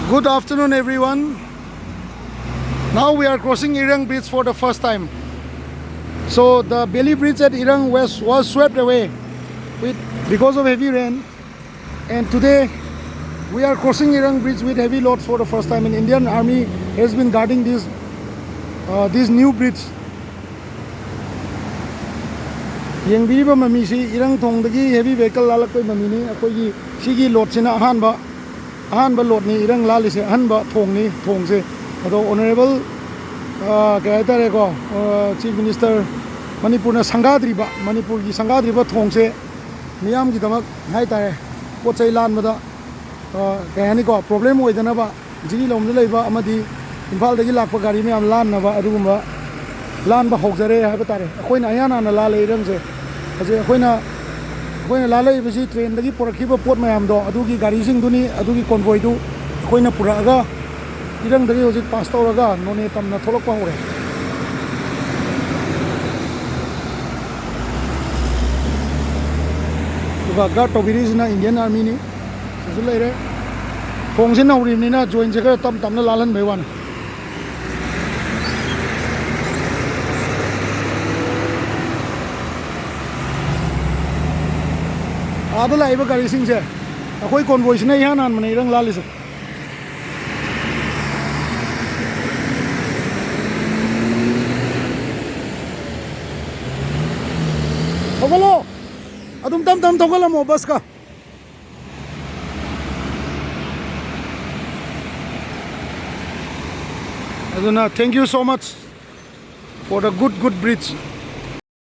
Good afternoon, everyone. Now we are crossing Irang Bridge for the first time. So the Bailey Bridge at Irang West was swept away because of heavy rain, and today we are crossing Irang Bridge with heavy loads for the first time. And Indian Army has been guarding this new bridge. Yengbiriba mami si Irang thongdagi heavy vehicle lalakoi mami ni akoigi sigi load sina ahanba load ni Irang lalise ahanba thongse ado honorable Chief Minister Manipur na Manipur gi sangadriba thongse miyam gi damak hai tare pochai lan bada kayani ko problem oidana ba jigi lom leiba amadi imphal dagi lakpa gari miyam lan na ba adugumba lan ba hokjare ha ba tare akoina ayana na la le rang se aje akoina la le bisi train dagi porakhiba pot mayam do adugi gari sing duni adugi convoy du akoina puraga Irang dari hojik pass tawraga none tamna tholokpa hore tuba guard tobiri na Indian Army ni zulai re thongsin naurim ni na join jega tamna lalan baiwan adala iba gari sing se akoi convoy sina ihanan mane Irang lalis Thogalo adum tam thogala mo bus ka aduna thank you so much for the good bridge.